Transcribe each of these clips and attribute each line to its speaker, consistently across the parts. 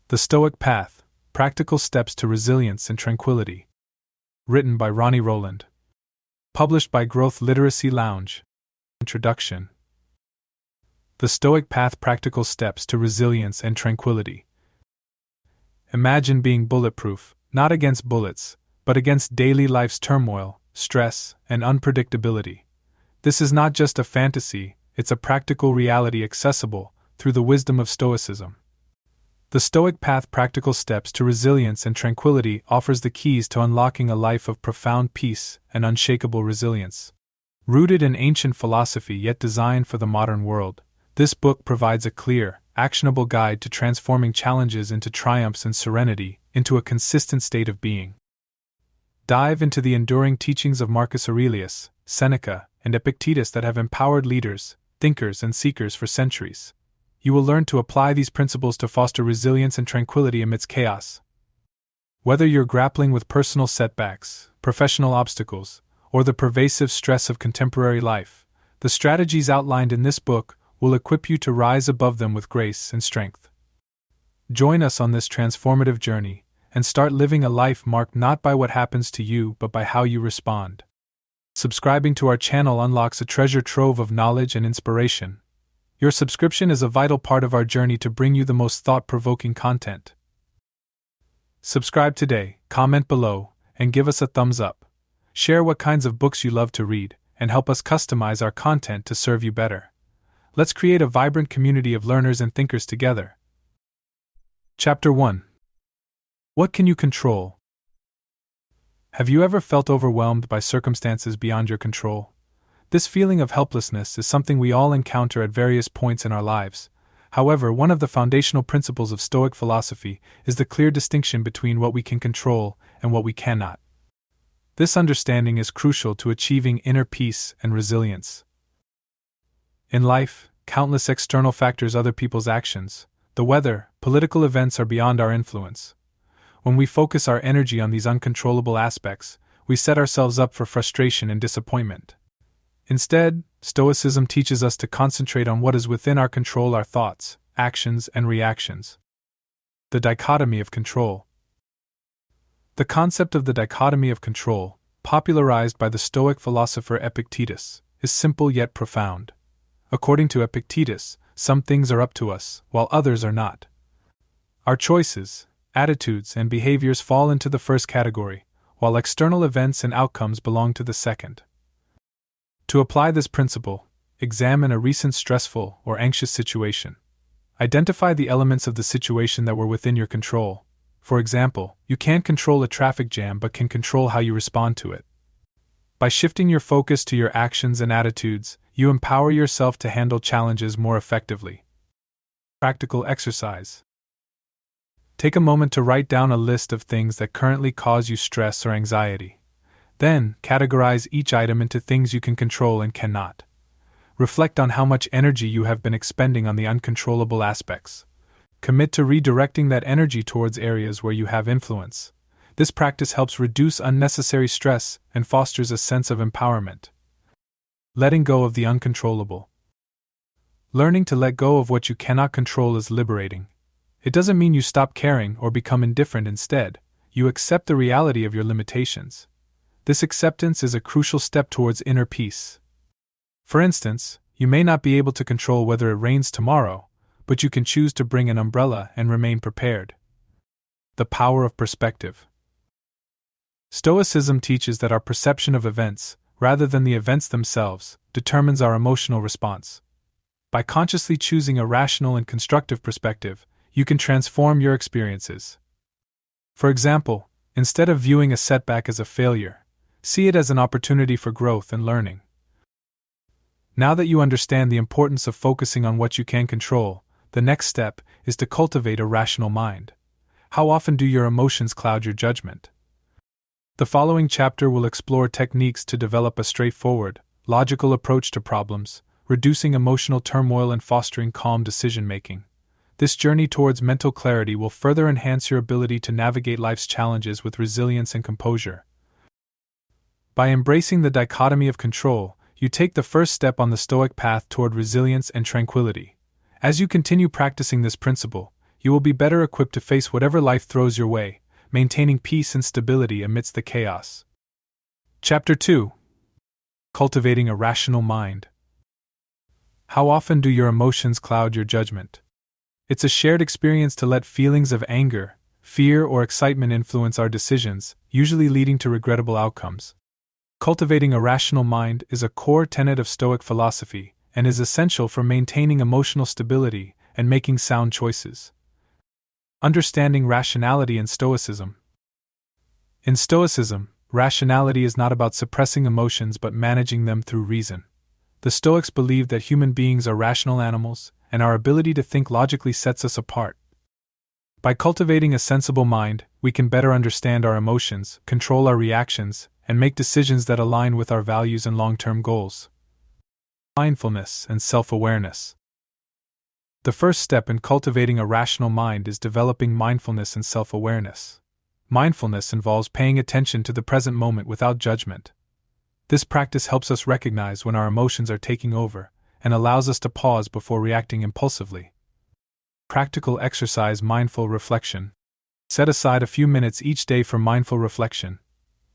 Speaker 1: The Stoic Path, Practical Steps to Resilience and Tranquility. Written by Ronnie Rowland. Published by Growth Literacy Lounge. Introduction. The Stoic Path, Practical Steps to Resilience and Tranquility. Imagine being bulletproof, not against bullets, but against daily life's turmoil, stress, and unpredictability. This is not just a fantasy, it's a practical reality accessible through the wisdom of Stoicism. The Stoic Path, Practical Steps to Resilience and Tranquility offers the keys to unlocking a life of profound peace and unshakable resilience. Rooted in ancient philosophy yet designed for the modern world, this book provides a clear, actionable guide to transforming challenges into triumphs and serenity into a consistent state of being. Dive into the enduring teachings of Marcus Aurelius, Seneca, and Epictetus that have empowered leaders, thinkers, and seekers for centuries. You will learn to apply these principles to foster resilience and tranquility amidst chaos. Whether you're grappling with personal setbacks, professional obstacles, or the pervasive stress of contemporary life, the strategies outlined in this book will equip you to rise above them with grace and strength. Join us on this transformative journey and start living a life marked not by what happens to you but by how you respond. Subscribing to our channel unlocks a treasure trove of knowledge and inspiration. Your subscription is a vital part of our journey to bring you the most thought-provoking content. Subscribe today, comment below, and give us a thumbs up. Share what kinds of books you love to read, and help us customize our content to serve you better. Let's create a vibrant community of learners and thinkers together. Chapter 1. What can you control? Have you ever felt overwhelmed by circumstances beyond your control? This feeling of helplessness is something we all encounter at various points in our lives. However, one of the foundational principles of Stoic philosophy is the clear distinction between what we can control and what we cannot. This understanding is crucial to achieving inner peace and resilience. In life, countless external factors, other people's actions, the weather, political events are beyond our influence. When we focus our energy on these uncontrollable aspects, we set ourselves up for frustration and disappointment. Instead, Stoicism teaches us to concentrate on what is within our control: our thoughts, actions, and reactions. The dichotomy of control. The concept of the dichotomy of control, popularized by the Stoic philosopher Epictetus, is simple yet profound. According to Epictetus, some things are up to us, while others are not. Our choices, attitudes, and behaviors fall into the first category, while external events and outcomes belong to the second. To apply this principle, examine a recent stressful or anxious situation. Identify the elements of the situation that were within your control. For example, you can't control a traffic jam but can control how you respond to it. By shifting your focus to your actions and attitudes, you empower yourself to handle challenges more effectively. Practical exercise. Take a moment to write down a list of things that currently cause you stress or anxiety. Then, categorize each item into things you can control and cannot. Reflect on how much energy you have been expending on the uncontrollable aspects. Commit to redirecting that energy towards areas where you have influence. This practice helps reduce unnecessary stress and fosters a sense of empowerment. Letting go of the uncontrollable. Learning to let go of what you cannot control is liberating. It doesn't mean you stop caring or become indifferent. Instead, you accept the reality of your limitations. This acceptance is a crucial step towards inner peace. For instance, you may not be able to control whether it rains tomorrow, but you can choose to bring an umbrella and remain prepared. The power of perspective. Stoicism teaches that our perception of events, rather than the events themselves, determines our emotional response. By consciously choosing a rational and constructive perspective, you can transform your experiences. For example, instead of viewing a setback as a failure, see it as an opportunity for growth and learning. Now that you understand the importance of focusing on what you can control, the next step is to cultivate a rational mind. How often do your emotions cloud your judgment? The following chapter will explore techniques to develop a straightforward, logical approach to problems, reducing emotional turmoil and fostering calm decision-making. This journey towards mental clarity will further enhance your ability to navigate life's challenges with resilience and composure. By embracing the dichotomy of control, you take the first step on the Stoic path toward resilience and tranquility. As you continue practicing this principle, you will be better equipped to face whatever life throws your way, maintaining peace and stability amidst the chaos. Chapter 2: Cultivating a Rational Mind. How often do your emotions cloud your judgment? It's a shared experience to let feelings of anger, fear, or excitement influence our decisions, usually leading to regrettable outcomes. Cultivating a rational mind is a core tenet of Stoic philosophy and is essential for maintaining emotional stability and making sound choices. Understanding rationality in Stoicism. In Stoicism, rationality is not about suppressing emotions but managing them through reason. The Stoics believe that human beings are rational animals, and our ability to think logically sets us apart. By cultivating a sensible mind, we can better understand our emotions, control our reactions, and make decisions that align with our values and long-term goals. Mindfulness and self-awareness. The first step in cultivating a rational mind is developing mindfulness and self-awareness. Mindfulness involves paying attention to the present moment without judgment. This practice helps us recognize when our emotions are taking over and allows us to pause before reacting impulsively. Practical exercise: mindful reflection. Set aside a few minutes each day for mindful reflection.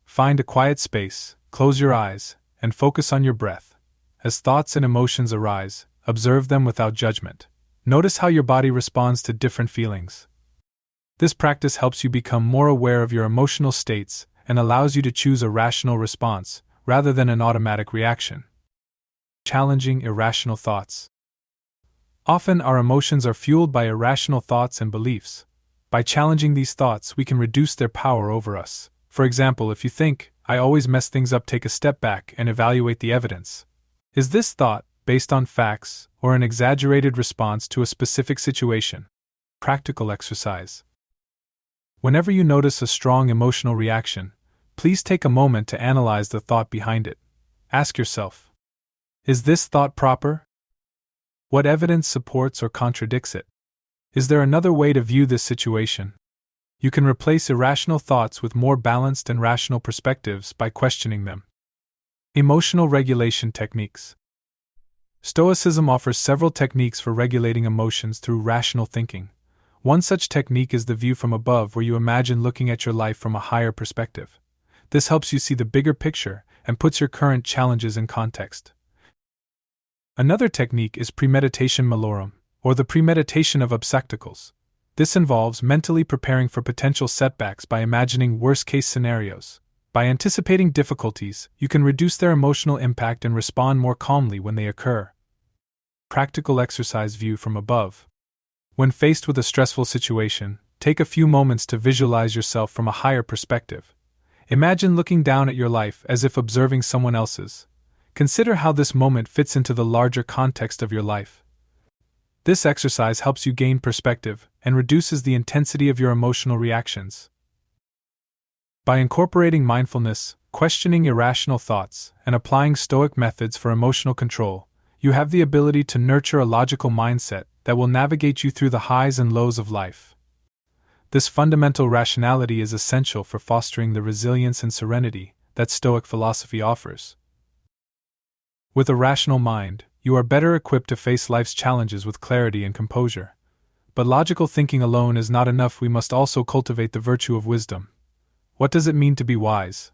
Speaker 1: Find a quiet space, close your eyes, and focus on your breath. As thoughts and emotions arise, observe them without judgment. Notice how your body responds to different feelings. This practice helps you become more aware of your emotional states and allows you to choose a rational response rather than an automatic reaction. Challenging irrational thoughts. Often our emotions are fueled by irrational thoughts and beliefs. By challenging these thoughts, we can reduce their power over us. For example, if you think, "I always mess things up," take a step back and evaluate the evidence. Is this thought based on facts or an exaggerated response to a specific situation? Practical exercise. Whenever you notice a strong emotional reaction, please take a moment to analyze the thought behind it. Ask yourself, is this thought proper? What evidence supports or contradicts it? Is there another way to view this situation? You can replace irrational thoughts with more balanced and rational perspectives by questioning them. Emotional regulation techniques. Stoicism offers several techniques for regulating emotions through rational thinking. One such technique is the view from above, where you imagine looking at your life from a higher perspective. This helps you see the bigger picture and puts your current challenges in context. Another technique is premeditation malorum, or the premeditation of obstacles. This involves mentally preparing for potential setbacks by imagining worst-case scenarios. By anticipating difficulties, you can reduce their emotional impact and respond more calmly when they occur. Practical exercise: view from above. When faced with a stressful situation, take a few moments to visualize yourself from a higher perspective. Imagine looking down at your life as if observing someone else's. Consider how this moment fits into the larger context of your life. This exercise helps you gain perspective and reduces the intensity of your emotional reactions. By incorporating mindfulness, questioning irrational thoughts, and applying Stoic methods for emotional control, you have the ability to nurture a logical mindset that will navigate you through the highs and lows of life. This fundamental rationality is essential for fostering the resilience and serenity that Stoic philosophy offers. With a rational mind, you are better equipped to face life's challenges with clarity and composure. But logical thinking alone is not enough. We must also cultivate the virtue of wisdom. What does it mean to be wise?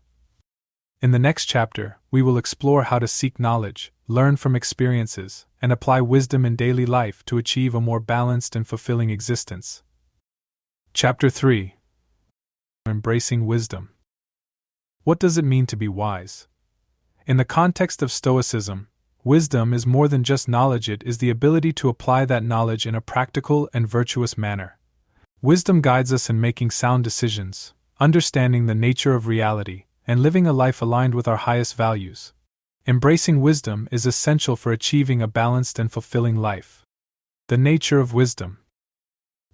Speaker 1: In the next chapter, we will explore how to seek knowledge, learn from experiences, and apply wisdom in daily life to achieve a more balanced and fulfilling existence. Chapter 3: Embracing Wisdom. What does it mean to be wise? In the context of Stoicism, wisdom is more than just knowledge. It is the ability to apply that knowledge in a practical and virtuous manner. Wisdom guides us in making sound decisions, understanding the nature of reality, and living a life aligned with our highest values. Embracing wisdom is essential for achieving a balanced and fulfilling life. The nature of wisdom.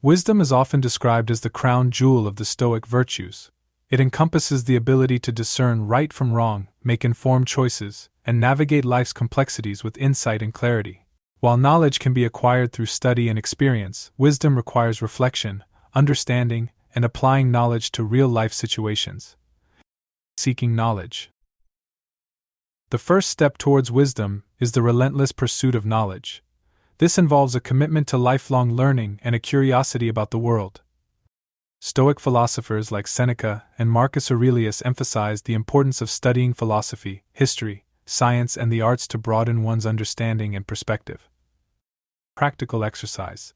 Speaker 1: Wisdom is often described as the crown jewel of the Stoic virtues. It encompasses the ability to discern right from wrong, make informed choices, and navigate life's complexities with insight and clarity. While knowledge can be acquired through study and experience, wisdom requires reflection, understanding, and applying knowledge to real-life situations. Seeking knowledge. The first step towards wisdom is the relentless pursuit of knowledge. This involves a commitment to lifelong learning and a curiosity about the world. Stoic philosophers like Seneca and Marcus Aurelius emphasized the importance of studying philosophy, history, science, and the arts to broaden one's understanding and perspective. Practical exercise.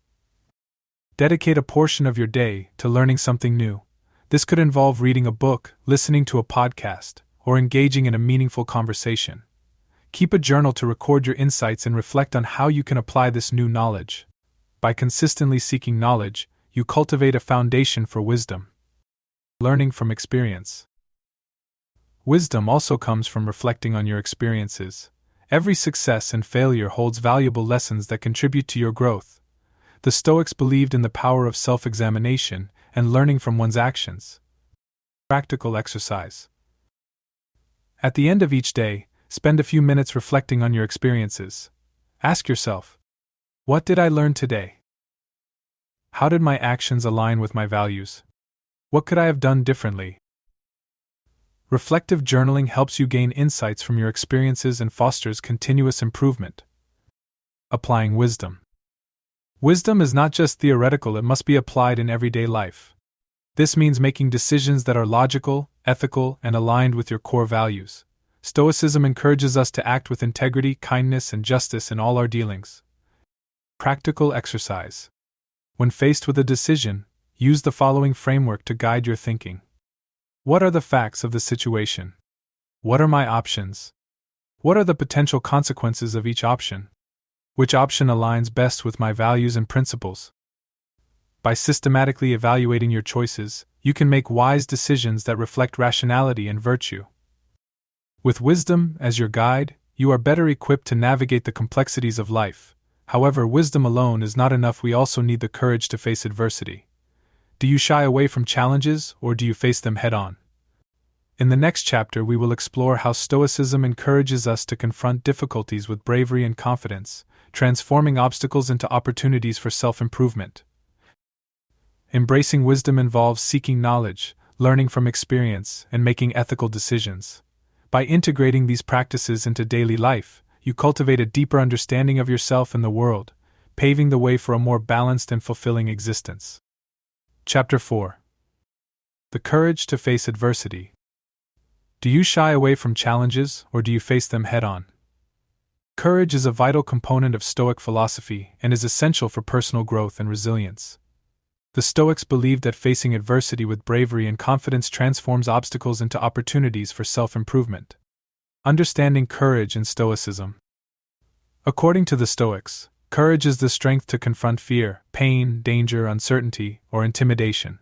Speaker 1: Dedicate a portion of your day to learning something new. This could involve reading a book, listening to a podcast, or engaging in a meaningful conversation. Keep a journal to record your insights and reflect on how you can apply this new knowledge. By consistently seeking knowledge, you cultivate a foundation for wisdom. Learning from experience. Wisdom also comes from reflecting on your experiences. Every success and failure holds valuable lessons that contribute to your growth. The Stoics believed in the power of self-examination and learning from one's actions. Practical exercise. At the end of each day, spend a few minutes reflecting on your experiences. Ask yourself, what did I learn today? How did my actions align with my values? What could I have done differently? Reflective journaling helps you gain insights from your experiences and fosters continuous improvement. Applying wisdom. Wisdom is not just theoretical, it must be applied in everyday life. This means making decisions that are logical, ethical, and aligned with your core values. Stoicism encourages us to act with integrity, kindness, and justice in all our dealings. Practical exercise. When faced with a decision, use the following framework to guide your thinking. What are the facts of the situation? What are my options? What are the potential consequences of each option? Which option aligns best with my values and principles? By systematically evaluating your choices, you can make wise decisions that reflect rationality and virtue. With wisdom as your guide, you are better equipped to navigate the complexities of life. However, wisdom alone is not enough. We also need the courage to face adversity. Do you shy away from challenges, or do you face them head-on? In the next chapter, we will explore how Stoicism encourages us to confront difficulties with bravery and confidence, transforming obstacles into opportunities for self-improvement. Embracing wisdom involves seeking knowledge, learning from experience, and making ethical decisions. By integrating these practices into daily life, you cultivate a deeper understanding of yourself and the world, paving the way for a more balanced and fulfilling existence. Chapter 4. The courage to face adversity. Do you shy away from challenges, or do you face them head-on? Courage is a vital component of Stoic philosophy and is essential for personal growth and resilience. The Stoics believed that facing adversity with bravery and confidence transforms obstacles into opportunities for self-improvement. Understanding courage in Stoicism. According to the Stoics, courage is the strength to confront fear, pain, danger, uncertainty, or intimidation.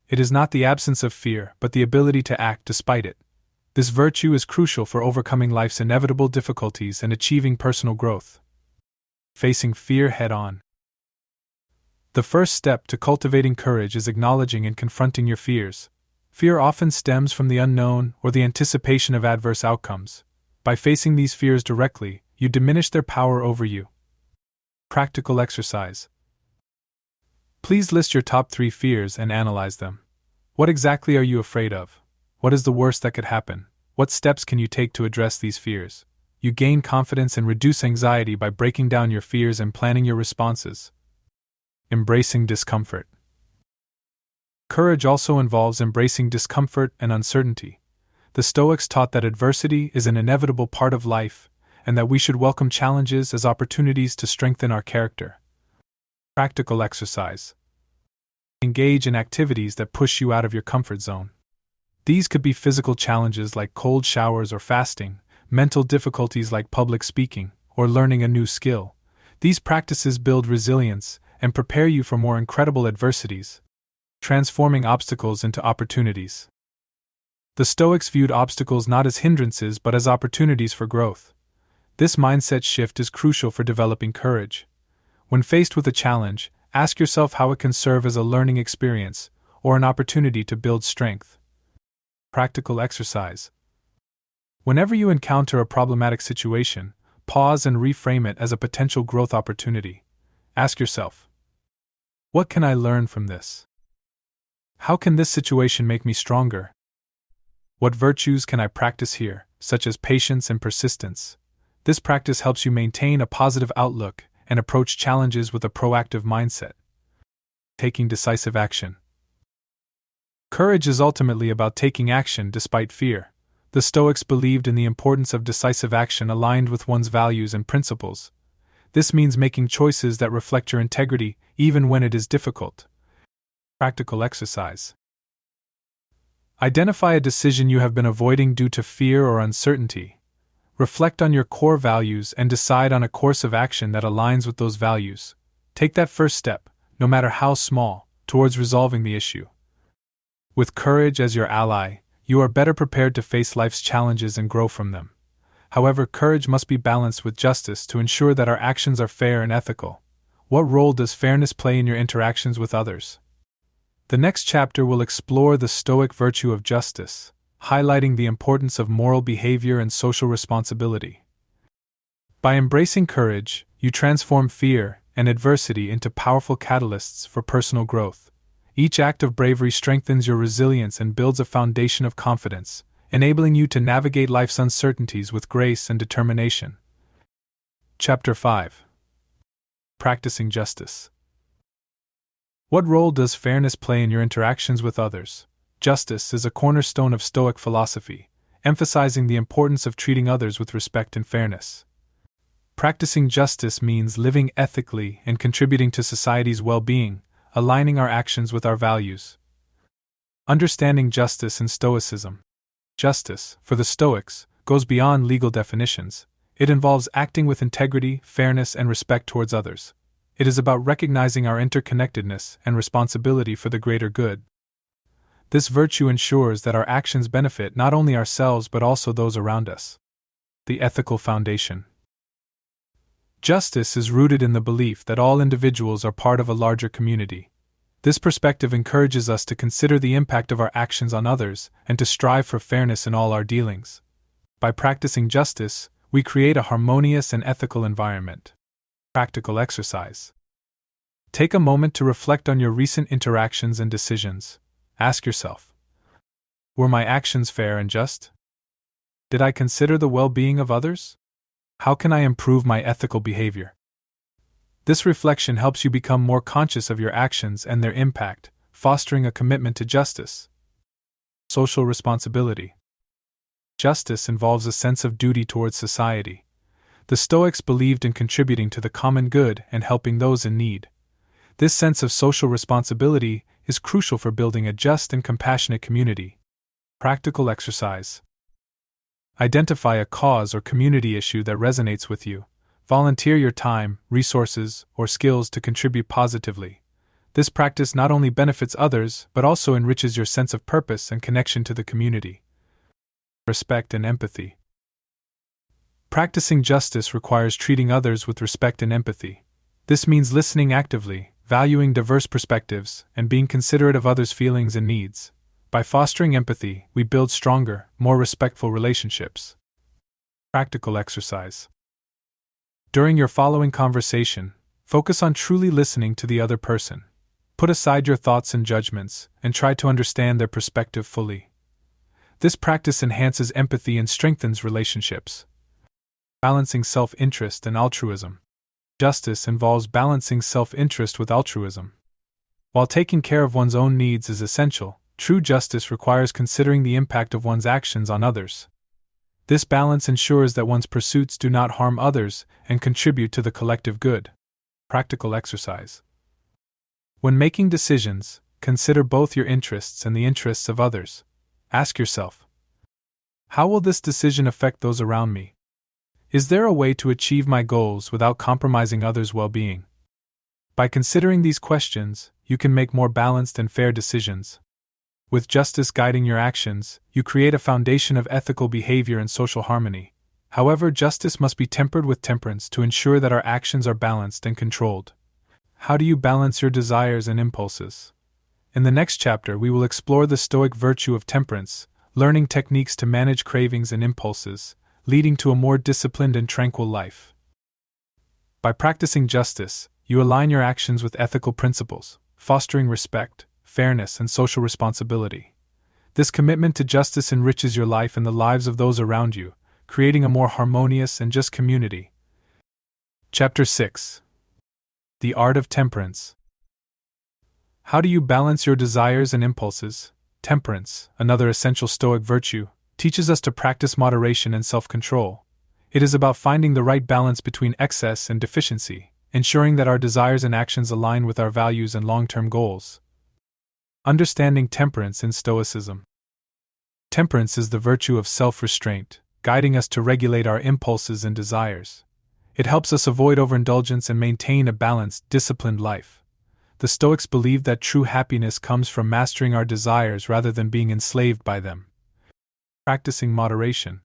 Speaker 1: It is not the absence of fear, but the ability to act despite it. This virtue is crucial for overcoming life's inevitable difficulties and achieving personal growth. Facing fear head-on. The first step to cultivating courage is acknowledging and confronting your fears. Fear often stems from the unknown or the anticipation of adverse outcomes. By facing these fears directly, you diminish their power over you. Practical exercise. Please list your top 3 fears and analyze them. What exactly are you afraid of? What is the worst that could happen? What steps can you take to address these fears? You gain confidence and reduce anxiety by breaking down your fears and planning your responses. Embracing discomfort. Courage also involves embracing discomfort and uncertainty. The Stoics taught that adversity is an inevitable part of life, and that we should welcome challenges as opportunities to strengthen our character. Practical exercise. Engage in activities that push you out of your comfort zone. These could be physical challenges like cold showers or fasting, mental difficulties like public speaking, or learning a new skill. These practices build resilience and prepare you for more incredible adversities, transforming obstacles into opportunities. The Stoics viewed obstacles not as hindrances but as opportunities for growth. This mindset shift is crucial for developing courage. When faced with a challenge, ask yourself how it can serve as a learning experience or an opportunity to build strength. Practical exercise. Whenever you encounter a problematic situation, pause and reframe it as a potential growth opportunity. Ask yourself, what can I learn from this? How can this situation make me stronger? What virtues can I practice here, such as patience and persistence? This practice helps you maintain a positive outlook and approach challenges with a proactive mindset. Taking decisive action. Courage is ultimately about taking action despite fear. The Stoics believed in the importance of decisive action aligned with one's values and principles. This means making choices that reflect your integrity, even when it is difficult. Practical exercise. Identify a decision you have been avoiding due to fear or uncertainty. Reflect on your core values and decide on a course of action that aligns with those values. Take that first step, no matter how small, towards resolving the issue. With courage as your ally, you are better prepared to face life's challenges and grow from them. However, courage must be balanced with justice to ensure that our actions are fair and ethical. What role does fairness play in your interactions with others? The next chapter will explore the Stoic virtue of justice, highlighting the importance of moral behavior and social responsibility. By embracing courage, you transform fear and adversity into powerful catalysts for personal growth. Each act of bravery strengthens your resilience and builds a foundation of confidence, enabling you to navigate life's uncertainties with grace and determination. Chapter 5. Practicing Justice. What role does fairness play in your interactions with others? Justice is a cornerstone of Stoic philosophy, emphasizing the importance of treating others with respect and fairness. Practicing justice means living ethically and contributing to society's well-being, aligning our actions with our values. Understanding justice in Stoicism. Justice, for the Stoics, goes beyond legal definitions. It involves acting with integrity, fairness, and respect towards others. It is about recognizing our interconnectedness and responsibility for the greater good. This virtue ensures that our actions benefit not only ourselves but also those around us. The ethical foundation. Justice is rooted in the belief that all individuals are part of a larger community. This perspective encourages us to consider the impact of our actions on others and to strive for fairness in all our dealings. By practicing justice, we create a harmonious and ethical environment. Practical exercise. Take a moment to reflect on your recent interactions and decisions. Ask yourself, were my actions fair and just? Did I consider the well-being of others? How can I improve my ethical behavior? This reflection helps you become more conscious of your actions and their impact, fostering a commitment to justice. Social responsibility. Justice involves a sense of duty towards society. The Stoics believed in contributing to the common good and helping those in need. This sense of social responsibility is crucial for building a just and compassionate community. Practical exercise. Identify a cause or community issue that resonates with you. Volunteer your time, resources, or skills to contribute positively. This practice not only benefits others but also enriches your sense of purpose and connection to the community. Respect and empathy. Practicing justice requires treating others with respect and empathy. This means listening actively, valuing diverse perspectives, and being considerate of others' feelings and needs. By fostering empathy, we build stronger, more respectful relationships. Practical exercise. During your following conversation, focus on truly listening to the other person. Put aside your thoughts and judgments, and try to understand their perspective fully. This practice enhances empathy and strengthens relationships. Balancing self-interest and altruism. Justice involves balancing self-interest with altruism. While taking care of one's own needs is essential, true justice requires considering the impact of one's actions on others. This balance ensures that one's pursuits do not harm others and contribute to the collective good. Practical exercise. When making decisions, consider both your interests and the interests of others. Ask yourself, how will this decision affect those around me? Is there a way to achieve my goals without compromising others' well-being? By considering these questions, you can make more balanced and fair decisions. With justice guiding your actions, you create a foundation of ethical behavior and social harmony. However, justice must be tempered with temperance to ensure that our actions are balanced and controlled. How do you balance your desires and impulses? In the next chapter, we will explore the Stoic virtue of temperance, learning techniques to manage cravings and impulses, leading to a more disciplined and tranquil life. By practicing justice, you align your actions with ethical principles, fostering respect, fairness, and social responsibility. This commitment to justice enriches your life and the lives of those around you, creating a more harmonious and just community. Chapter 6. The art of temperance. How do you balance your desires and impulses? Temperance, another essential Stoic virtue, teaches us to practice moderation and self-control. It is about finding the right balance between excess and deficiency, ensuring that our desires and actions align with our values and long-term goals. Understanding temperance in Stoicism. Temperance is the virtue of self-restraint, guiding us to regulate our impulses and desires. It helps us avoid overindulgence and maintain a balanced, disciplined life. The Stoics believe that true happiness comes from mastering our desires rather than being enslaved by them. Practicing moderation.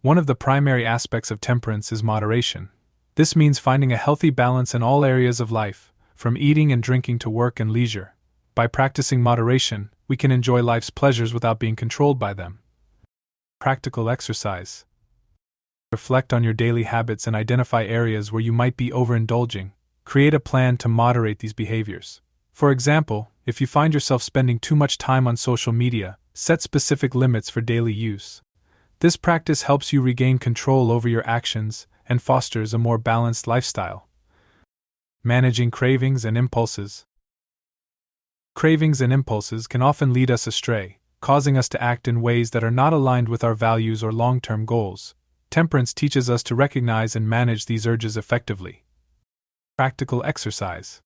Speaker 1: One of the primary aspects of temperance is moderation. This means finding a healthy balance in all areas of life, from eating and drinking to work and leisure. By practicing moderation, we can enjoy life's pleasures without being controlled by them. Practical exercise. Reflect on your daily habits and identify areas where you might be overindulging. Create a plan to moderate these behaviors. For example, if you find yourself spending too much time on social media, set specific limits for daily use. This practice helps you regain control over your actions and fosters a more balanced lifestyle. Managing cravings and impulses. Cravings and impulses can often lead us astray, causing us to act in ways that are not aligned with our values or long-term goals. Temperance teaches us to recognize and manage these urges effectively. Practical exercise.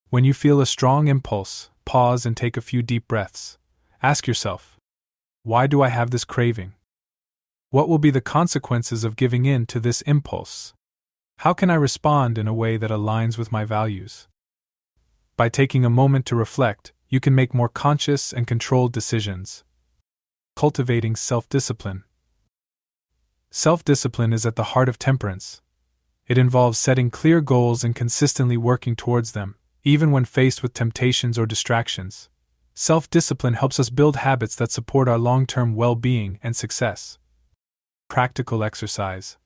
Speaker 1: When you feel a strong impulse, pause and take a few deep breaths. Ask yourself, why do I have this craving? What will be the consequences of giving in to this impulse? How can I respond in a way that aligns with my values? By taking a moment to reflect, you can make more conscious and controlled decisions. Cultivating self-discipline. Self-discipline is at the heart of temperance. It involves setting clear goals and consistently working towards them, even when faced with temptations or distractions. Self-discipline helps us build habits that support our long-term well-being and success. Practical exercise.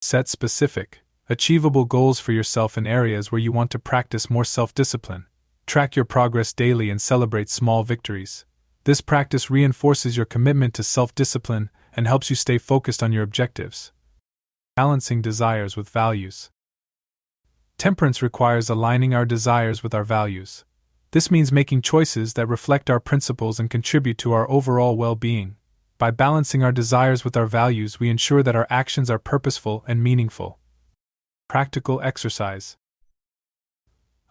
Speaker 1: Set specific, achievable goals for yourself in areas where you want to practice more self-discipline. Track your progress daily and celebrate small victories. This practice reinforces your commitment to self-discipline and helps you stay focused on your objectives. Balancing desires with values. Temperance requires aligning our desires with our values. This means making choices that reflect our principles and contribute to our overall well-being. By balancing our desires with our values, we ensure that our actions are purposeful and meaningful. Practical exercise.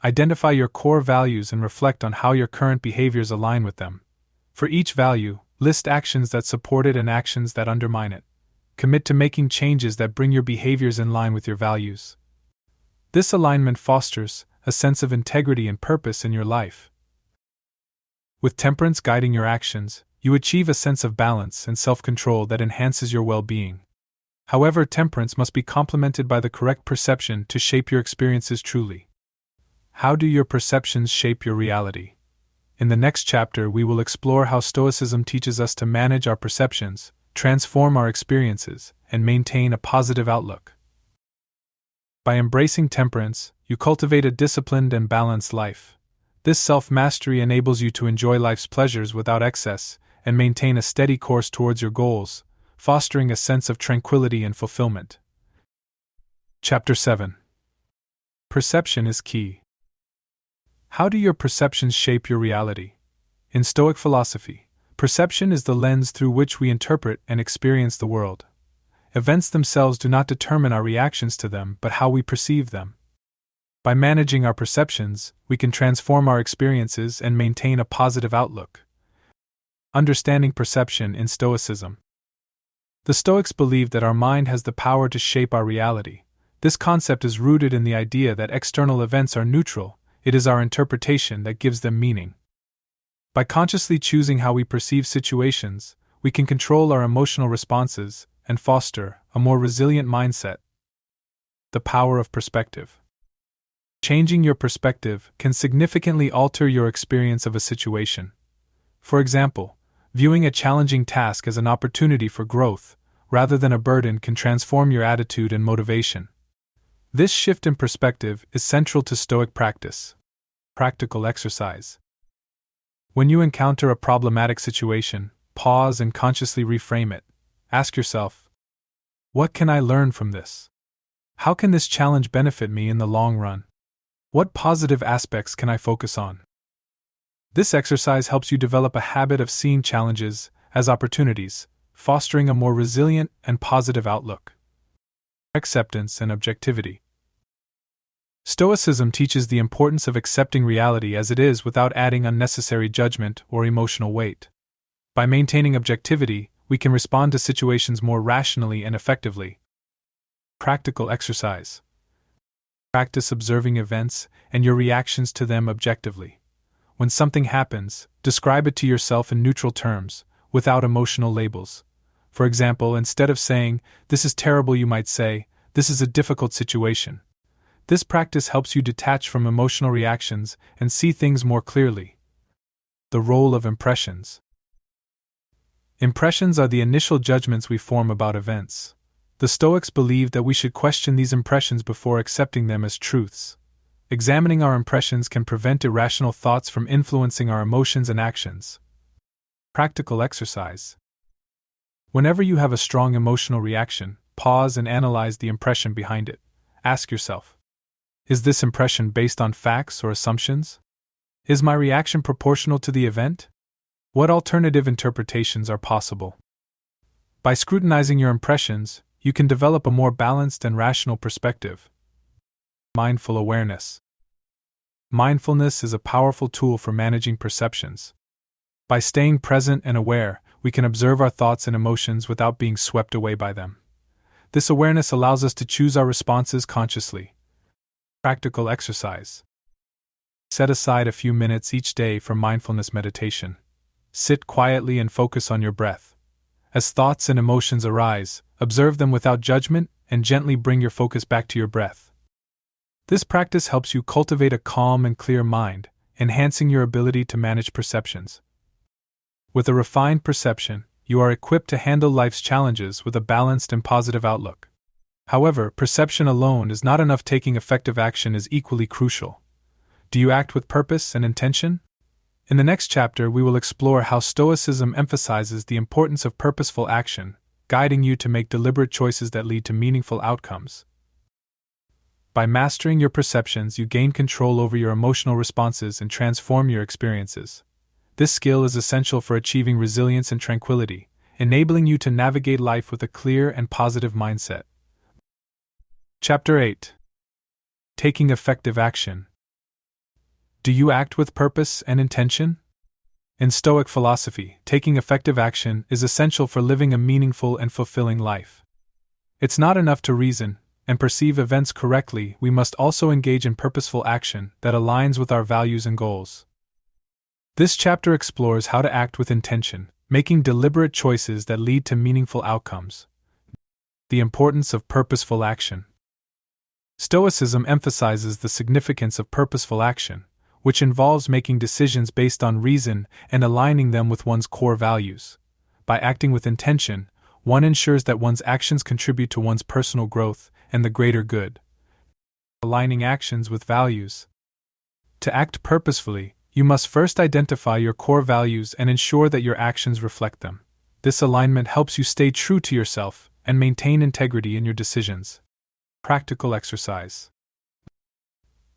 Speaker 1: Identify your core values and reflect on how your current behaviors align with them. For each value, list actions that support it and actions that undermine it. Commit to making changes that bring your behaviors in line with your values. This alignment fosters a sense of integrity and purpose in your life. With temperance guiding your actions, you achieve a sense of balance and self-control that enhances your well-being. However, temperance must be complemented by the correct perception to shape your experiences truly. How do your perceptions shape your reality? In the next chapter, we will explore how Stoicism teaches us to manage our perceptions, transform our experiences, and maintain a positive outlook. By embracing temperance, you cultivate a disciplined and balanced life. This self-mastery enables you to enjoy life's pleasures without excess and maintain a steady course towards your goals, fostering a sense of tranquility and fulfillment. Chapter 7. Perception is key. How do your perceptions shape your reality? In Stoic philosophy, perception is the lens through which we interpret and experience the world. Events themselves do not determine our reactions to them, but how we perceive them. By managing our perceptions, we can transform our experiences and maintain a positive outlook. Understanding perception in Stoicism. The Stoics believe that our mind has the power to shape our reality. This concept is rooted in the idea that external events are neutral. It is our interpretation that gives them meaning. By consciously choosing how we perceive situations, we can control our emotional responses and foster a more resilient mindset. The power of perspective. Changing your perspective can significantly alter your experience of a situation. For example, viewing a challenging task as an opportunity for growth, rather than a burden, can transform your attitude and motivation. This shift in perspective is central to Stoic practice. Practical exercise. When you encounter a problematic situation, pause and consciously reframe it. Ask yourself, what can I learn from this? How can this challenge benefit me in the long run? What positive aspects can I focus on? This exercise helps you develop a habit of seeing challenges as opportunities, fostering a more resilient and positive outlook. Acceptance and objectivity. Stoicism teaches the importance of accepting reality as it is without adding unnecessary judgment or emotional weight. By maintaining objectivity, we can respond to situations more rationally and effectively. Practical exercise. Practice observing events and your reactions to them objectively. When something happens, describe it to yourself in neutral terms, without emotional labels. For example, instead of saying, "This is terrible," you might say, "This is a difficult situation." This practice helps you detach from emotional reactions and see things more clearly. The role of impressions. Impressions are the initial judgments we form about events. The Stoics believed that we should question these impressions before accepting them as truths. Examining our impressions can prevent irrational thoughts from influencing our emotions and actions. Practical exercise. Whenever you have a strong emotional reaction, pause and analyze the impression behind it. Ask yourself, is this impression based on facts or assumptions? Is my reaction proportional to the event? What alternative interpretations are possible? By scrutinizing your impressions, you can develop a more balanced and rational perspective. Mindful awareness. Mindfulness is a powerful tool for managing perceptions. By staying present and aware, we can observe our thoughts and emotions without being swept away by them. This awareness allows us to choose our responses consciously. Practical exercise. Set aside a few minutes each day for mindfulness meditation. Sit quietly and focus on your breath. As thoughts and emotions arise, observe them without judgment and gently bring your focus back to your breath. This practice helps you cultivate a calm and clear mind, enhancing your ability to manage perceptions. With a refined perception, you are equipped to handle life's challenges with a balanced and positive outlook. However, perception alone is not enough. Taking effective action is equally crucial. Do you act with purpose and intention? In the next chapter, we will explore how Stoicism emphasizes the importance of purposeful action, guiding you to make deliberate choices that lead to meaningful outcomes. By mastering your perceptions, you gain control over your emotional responses and transform your experiences. This skill is essential for achieving resilience and tranquility, enabling you to navigate life with a clear and positive mindset. Chapter 8. Taking effective action. Do you act with purpose and intention? In Stoic philosophy, taking effective action is essential for living a meaningful and fulfilling life. It's not enough to reason and perceive events correctly, we must also engage in purposeful action that aligns with our values and goals. This chapter explores how to act with intention, making deliberate choices that lead to meaningful outcomes. The importance of purposeful action. Stoicism emphasizes the significance of purposeful action, which involves making decisions based on reason and aligning them with one's core values. By acting with intention, one ensures that one's actions contribute to one's personal growth and the greater good. Aligning actions with values. To act purposefully, you must first identify your core values and ensure that your actions reflect them. This alignment helps you stay true to yourself and maintain integrity in your decisions. Practical exercise.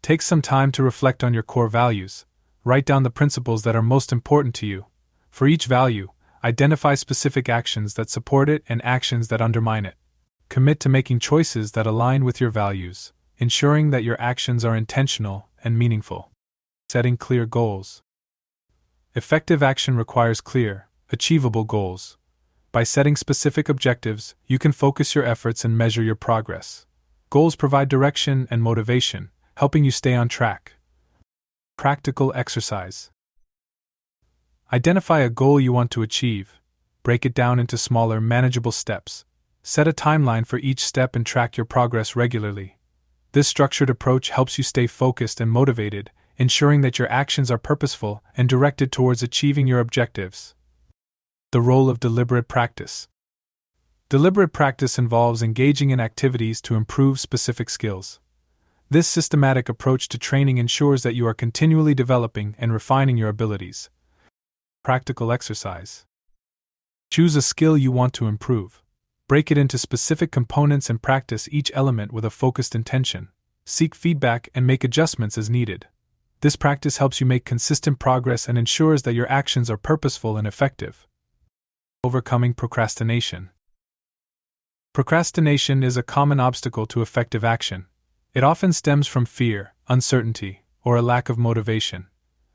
Speaker 1: Take some time to reflect on your core values. Write down the principles that are most important to you. For each value, identify specific actions that support it and actions that undermine it. Commit to making choices that align with your values, ensuring that your actions are intentional and meaningful. Setting clear goals. Effective action requires clear, achievable goals. By setting specific objectives, you can focus your efforts and measure your progress. Goals provide direction and motivation, helping you stay on track. Practical exercise. Identify a goal you want to achieve. Break it down into smaller, manageable steps. Set a timeline for each step and track your progress regularly. This structured approach helps you stay focused and motivated, ensuring that your actions are purposeful and directed towards achieving your objectives. The role of deliberate practice. Deliberate practice involves engaging in activities to improve specific skills. This systematic approach to training ensures that you are continually developing and refining your abilities. Practical exercise. Choose a skill you want to improve. Break it into specific components and practice each element with a focused intention. Seek feedback and make adjustments as needed. This practice helps you make consistent progress and ensures that your actions are purposeful and effective. Overcoming procrastination. Procrastination is a common obstacle to effective action. It often stems from fear, uncertainty, or a lack of motivation.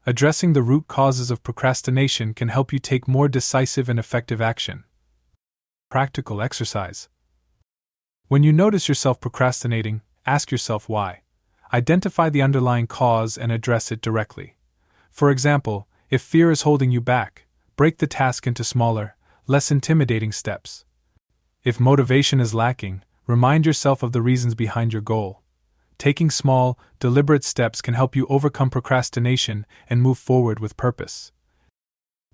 Speaker 1: Addressing the root causes of procrastination can help you take more decisive and effective action. Practical exercise. When you notice yourself procrastinating, ask yourself why. Identify the underlying cause and address it directly. For example, if fear is holding you back, break the task into smaller, less intimidating steps. If motivation is lacking, remind yourself of the reasons behind your goal. Taking small, deliberate steps can help you overcome procrastination and move forward with purpose.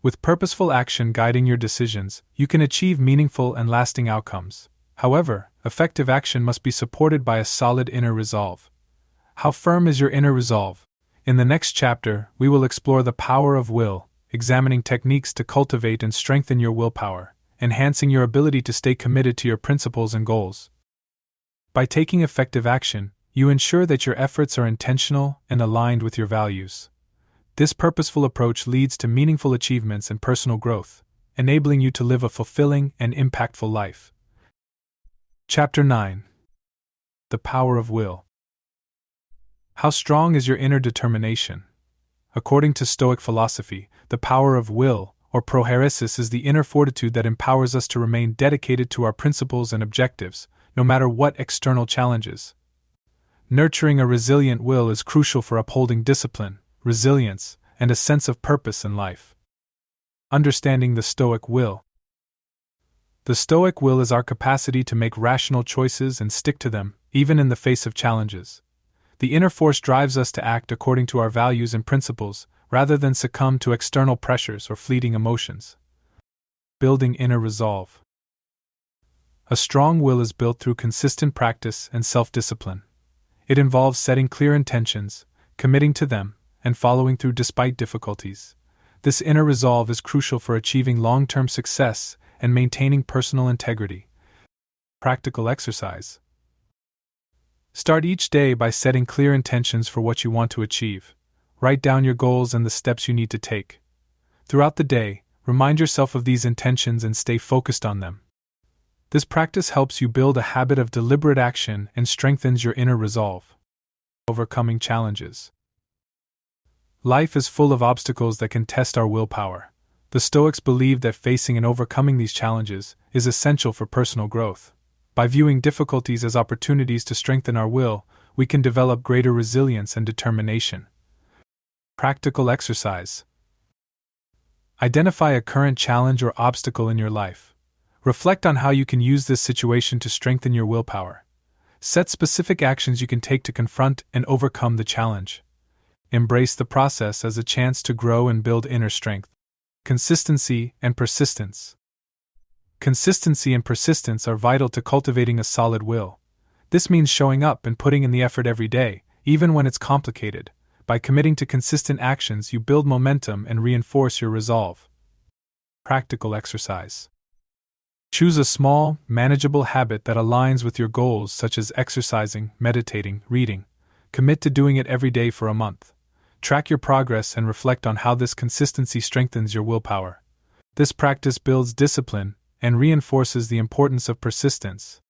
Speaker 1: With purposeful action guiding your decisions, you can achieve meaningful and lasting outcomes. However, effective action must be supported by a solid inner resolve. How firm is your inner resolve? In the next chapter, we will explore the power of will, examining techniques to cultivate and strengthen your willpower, enhancing your ability to stay committed to your principles and goals. By taking effective action, you ensure that your efforts are intentional and aligned with your values. This purposeful approach leads to meaningful achievements and personal growth, enabling you to live a fulfilling and impactful life. Chapter 9. The Power of Will. How strong is your inner determination? According to Stoic philosophy, the power of will, or prohairesis, is the inner fortitude that empowers us to remain dedicated to our principles and objectives, no matter what external challenges. Nurturing a resilient will is crucial for upholding discipline, resilience, and a sense of purpose in life. Understanding the Stoic will. The Stoic will is our capacity to make rational choices and stick to them, even in the face of challenges. The inner force drives us to act according to our values and principles, rather than succumb to external pressures or fleeting emotions. Building inner resolve. A strong will is built through consistent practice and self-discipline. It involves setting clear intentions, committing to them, and following through despite difficulties. This inner resolve is crucial for achieving long-term success and maintaining personal integrity. Practical exercise. Start each day by setting clear intentions for what you want to achieve. Write down your goals and the steps you need to take. Throughout the day, remind yourself of these intentions and stay focused on them. This practice helps you build a habit of deliberate action and strengthens your inner resolve. Overcoming challenges. Life is full of obstacles that can test our willpower. The Stoics believed that facing and overcoming these challenges is essential for personal growth. By viewing difficulties as opportunities to strengthen our will, we can develop greater resilience and determination. Practical exercise. Identify a current challenge or obstacle in your life. Reflect on how you can use this situation to strengthen your willpower. Set specific actions you can take to confront and overcome the challenge. Embrace the process as a chance to grow and build inner strength. Consistency and persistence. Consistency and persistence are vital to cultivating a solid will. This means showing up and putting in the effort every day, even when it's complicated. By committing to consistent actions, you build momentum and reinforce your resolve. Practical exercise. Choose a small, manageable habit that aligns with your goals, such as exercising, meditating, reading. Commit to doing it every day for a month. Track your progress and reflect on how this consistency strengthens your willpower. This practice builds discipline and reinforces the importance of persistence.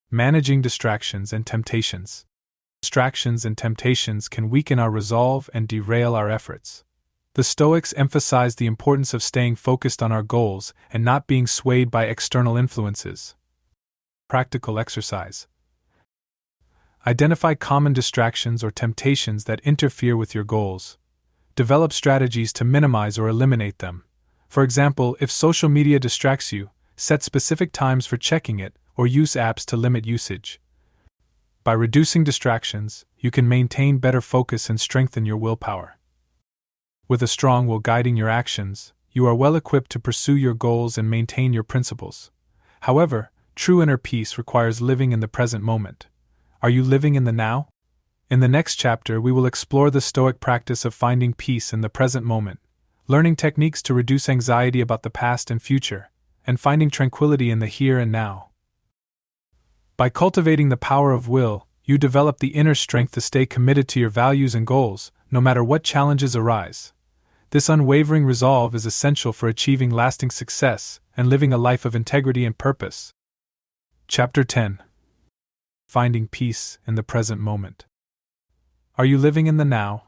Speaker 1: Managing distractions and temptations. Distractions and temptations can weaken our resolve and derail our efforts. The Stoics emphasize the importance of staying focused on our goals and not being swayed by external influences. Practical exercise. Identify common distractions or temptations that interfere with your goals. Develop strategies to minimize or eliminate them. For example, if social media distracts you, set specific times for checking it or use apps to limit usage. By reducing distractions, you can maintain better focus and strengthen your willpower. With a strong will guiding your actions, you are well equipped to pursue your goals and maintain your principles. However, true inner peace requires living in the present moment. Are you living in the now? In the next chapter, we will explore the Stoic practice of finding peace in the present moment, learning techniques to reduce anxiety about the past and future, and finding tranquility in the here and now. By cultivating the power of will, you develop the inner strength to stay committed to your values and goals, no matter what challenges arise. This unwavering resolve is essential for achieving lasting success and living a life of integrity and purpose. Chapter 10. Finding peace in the present moment. Are you living in the now?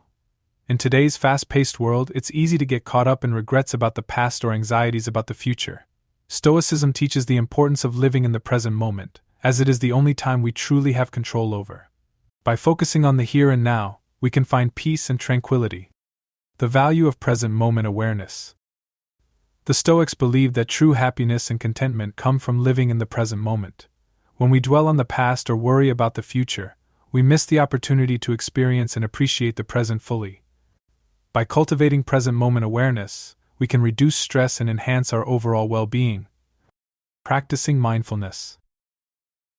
Speaker 1: In today's fast-paced world, it's easy to get caught up in regrets about the past or anxieties about the future. Stoicism teaches the importance of living in the present moment, as it is the only time we truly have control over. By focusing on the here and now, we can find peace and tranquility. The value of present moment awareness. The Stoics believed that true happiness and contentment come from living in the present moment. When we dwell on the past or worry about the future, we miss the opportunity to experience and appreciate the present fully. By cultivating present moment awareness, we can reduce stress and enhance our overall well-being. Practicing mindfulness.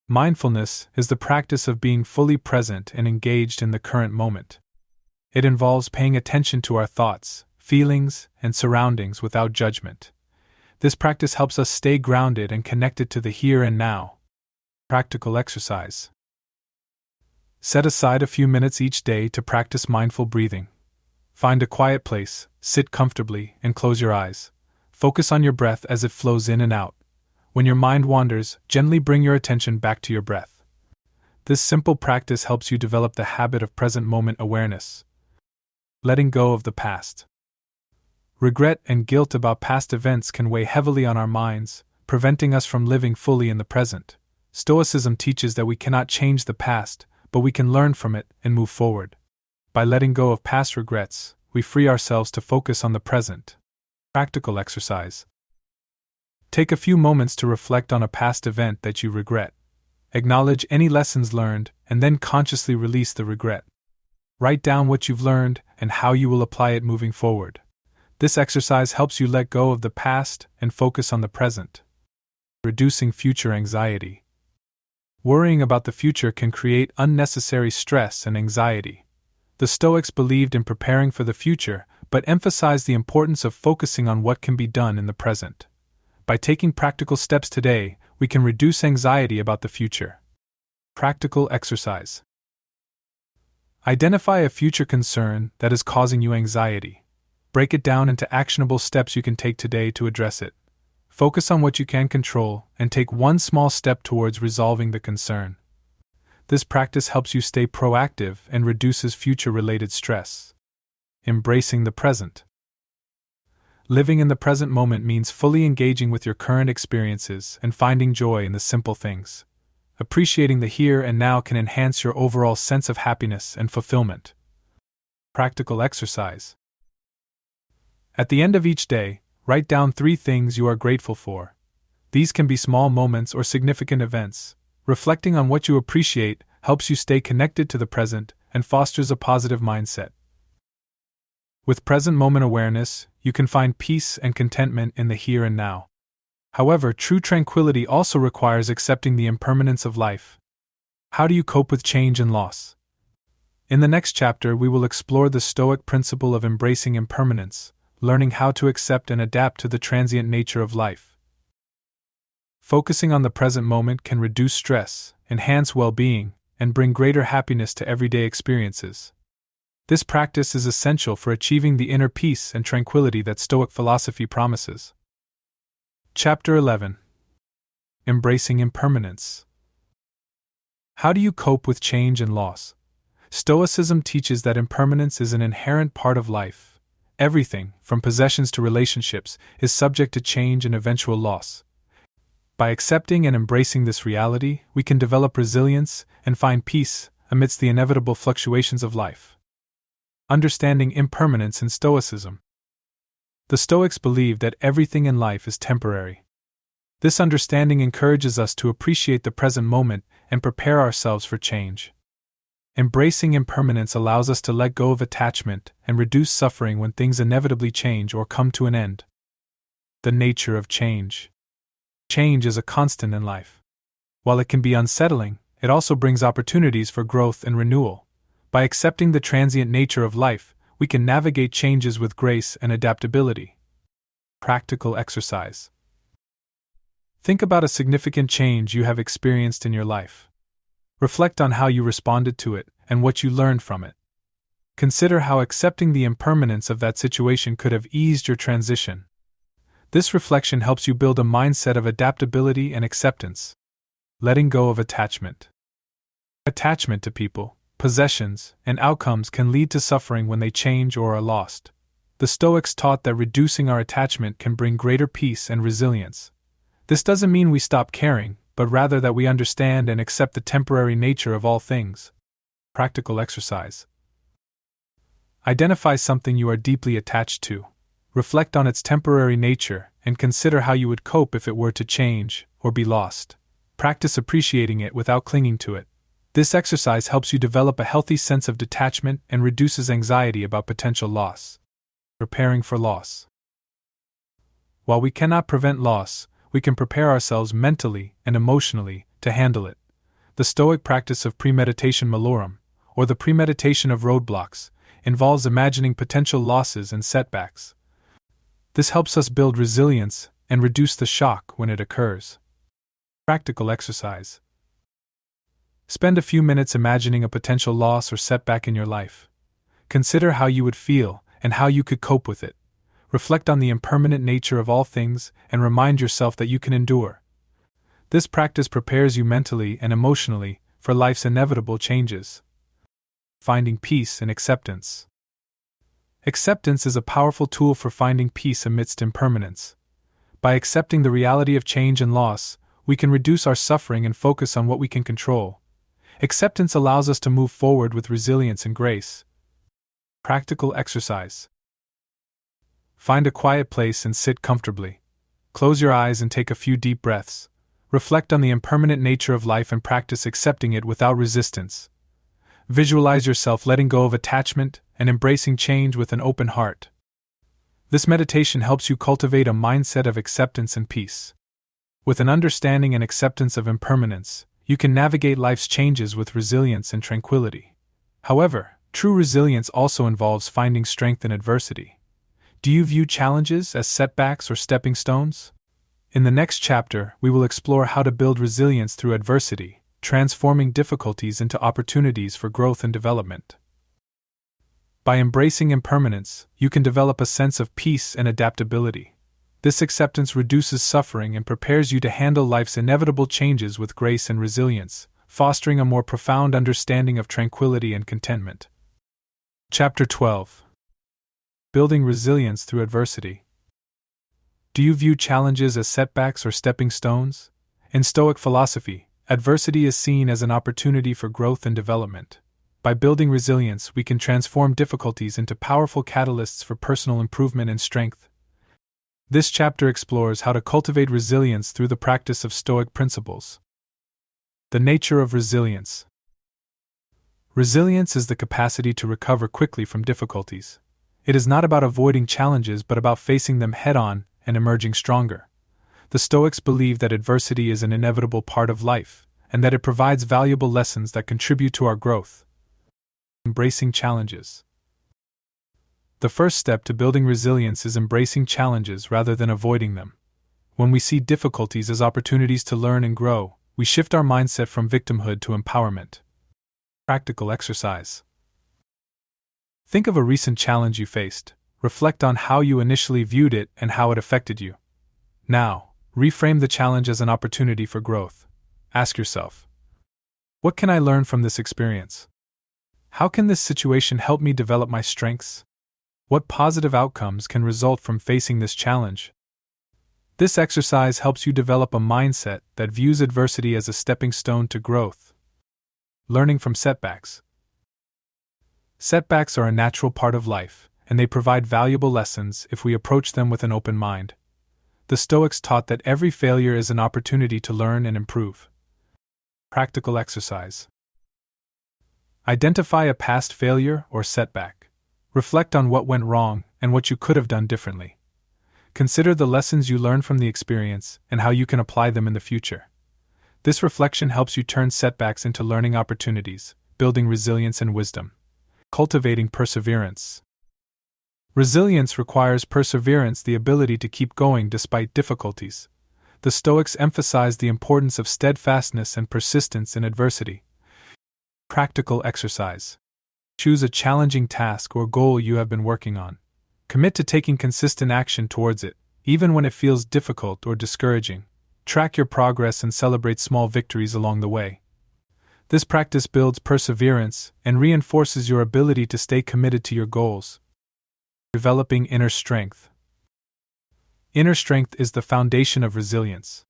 Speaker 1: Mindfulness is the practice of being fully present and engaged in the current moment. It involves paying attention to our thoughts, feelings, and surroundings without judgment. This practice helps us stay grounded and connected to the here and now. Practical exercise. Set aside a few minutes each day to practice mindful breathing. Find a quiet place, sit comfortably, and close your eyes. Focus on your breath as it flows in and out. When your mind wanders, gently bring your attention back to your breath. This simple practice helps you develop the habit of present moment awareness. Letting go of the past. Regret and guilt about past events can weigh heavily on our minds, preventing us from living fully in the present. Stoicism teaches that we cannot change the past, but we can learn from it and move forward. By letting go of past regrets, we free ourselves to focus on the present. Practical exercise. Take a few moments to reflect on a past event that you regret. Acknowledge any lessons learned, and then consciously release the regret. Write down what you've learned and how you will apply it moving forward. This exercise helps you let go of the past and focus on the present. Reducing future anxiety. Worrying about the future can create unnecessary stress and anxiety. The Stoics believed in preparing for the future, but emphasized the importance of focusing on what can be done in the present. By taking practical steps today, we can reduce anxiety about the future. Practical exercise. Identify a future concern that is causing you anxiety. Break it down into actionable steps you can take today to address it. Focus on what you can control and take one small step towards resolving the concern. This practice helps you stay proactive and reduces future-related stress. Embracing the present. Living in the present moment means fully engaging with your current experiences and finding joy in the simple things. Appreciating the here and now can enhance your overall sense of happiness and fulfillment. Practical exercise. At the end of each day, write down 3 things you are grateful for. These can be small moments or significant events. Reflecting on what you appreciate helps you stay connected to the present and fosters a positive mindset. With present moment awareness, you can find peace and contentment in the here and now. However, true tranquility also requires accepting the impermanence of life. How do you cope with change and loss? In the next chapter, we will explore the Stoic principle of embracing impermanence, learning how to accept and adapt to the transient nature of life. Focusing on the present moment can reduce stress, enhance well-being, and bring greater happiness to everyday experiences. This practice is essential for achieving the inner peace and tranquility that Stoic philosophy promises. Chapter 11. Embracing impermanence. How do you cope with change and loss? Stoicism teaches that impermanence is an inherent part of life. Everything, from possessions to relationships, is subject to change and eventual loss. By accepting and embracing this reality, we can develop resilience and find peace amidst the inevitable fluctuations of life. Understanding impermanence in Stoicism. The Stoics believe that everything in life is temporary. This understanding encourages us to appreciate the present moment and prepare ourselves for change. Embracing impermanence allows us to let go of attachment and reduce suffering when things inevitably change or come to an end. The nature of change. Change is a constant in life. While it can be unsettling, it also brings opportunities for growth and renewal. By accepting the transient nature of life, we can navigate changes with grace and adaptability. Practical exercise. Think about a significant change you have experienced in your life. Reflect on how you responded to it and what you learned from it. Consider how accepting the impermanence of that situation could have eased your transition. This reflection helps you build a mindset of adaptability and acceptance. Letting go of attachment. Attachment to people, possessions, and outcomes can lead to suffering when they change or are lost. The Stoics taught that reducing our attachment can bring greater peace and resilience. This doesn't mean we stop caring, but rather that we understand and accept the temporary nature of all things. Practical exercise. Identify something you are deeply attached to. Reflect on its temporary nature and consider how you would cope if it were to change or be lost. Practice appreciating it without clinging to it. This exercise helps you develop a healthy sense of detachment and reduces anxiety about potential loss. Preparing for loss. While we cannot prevent loss, we can prepare ourselves mentally and emotionally to handle it. The Stoic practice of premeditation malorum, or the premeditation of roadblocks, involves imagining potential losses and setbacks. This helps us build resilience and reduce the shock when it occurs. Practical exercise. Spend a few minutes imagining a potential loss or setback in your life. Consider how you would feel and how you could cope with it. Reflect on the impermanent nature of all things and remind yourself that you can endure. This practice prepares you mentally and emotionally for life's inevitable changes. Finding peace and acceptance. Acceptance is a powerful tool for finding peace amidst impermanence. By accepting the reality of change and loss, we can reduce our suffering and focus on what we can control. Acceptance allows us to move forward with resilience and grace. Practical exercise. Find a quiet place and sit comfortably. Close your eyes and take a few deep breaths. Reflect on the impermanent nature of life and practice accepting it without resistance. Visualize yourself letting go of attachment and embracing change with an open heart. This meditation helps you cultivate a mindset of acceptance and peace. With an understanding and acceptance of impermanence, you can navigate life's changes with resilience and tranquility. However, true resilience also involves finding strength in adversity. Do you view challenges as setbacks or stepping stones? In the next chapter, we will explore how to build resilience through adversity, transforming difficulties into opportunities for growth and development. By embracing impermanence, you can develop a sense of peace and adaptability. This acceptance reduces suffering and prepares you to handle life's inevitable changes with grace and resilience, fostering a more profound understanding of tranquility and contentment. Chapter 12. Building resilience through adversity. Do you view challenges as setbacks or stepping stones? In Stoic philosophy, adversity is seen as an opportunity for growth and development. By building resilience, we can transform difficulties into powerful catalysts for personal improvement and strength. This chapter explores how to cultivate resilience through the practice of Stoic principles. The nature of resilience. Resilience is the capacity to recover quickly from difficulties. It is not about avoiding challenges but about facing them head-on and emerging stronger. The Stoics believe that adversity is an inevitable part of life, and that it provides valuable lessons that contribute to our growth. Embracing challenges. The first step to building resilience is embracing challenges rather than avoiding them. When we see difficulties as opportunities to learn and grow, we shift our mindset from victimhood to empowerment. Practical exercise. Think of a recent challenge you faced. Reflect on how you initially viewed it and how it affected you. Now, reframe the challenge as an opportunity for growth. Ask yourself, what can I learn from this experience? How can this situation help me develop my strengths? What positive outcomes can result from facing this challenge? This exercise helps you develop a mindset that views adversity as a stepping stone to growth. Learning from setbacks. Setbacks are a natural part of life, and they provide valuable lessons if we approach them with an open mind. The Stoics taught that every failure is an opportunity to learn and improve. Practical exercise. Identify a past failure or setback. Reflect on what went wrong and what you could have done differently. Consider the lessons you learned from the experience and how you can apply them in the future. This reflection helps you turn setbacks into learning opportunities, building resilience and wisdom. Cultivating perseverance. Resilience requires perseverance, the ability to keep going despite difficulties. The Stoics emphasize the importance of steadfastness and persistence in adversity. Practical exercise. Choose a challenging task or goal you have been working on. Commit to taking consistent action towards it, even when it feels difficult or discouraging. Track your progress and celebrate small victories along the way. This practice builds perseverance and reinforces your ability to stay committed to your goals. Developing inner strength. Inner strength is the foundation of resilience.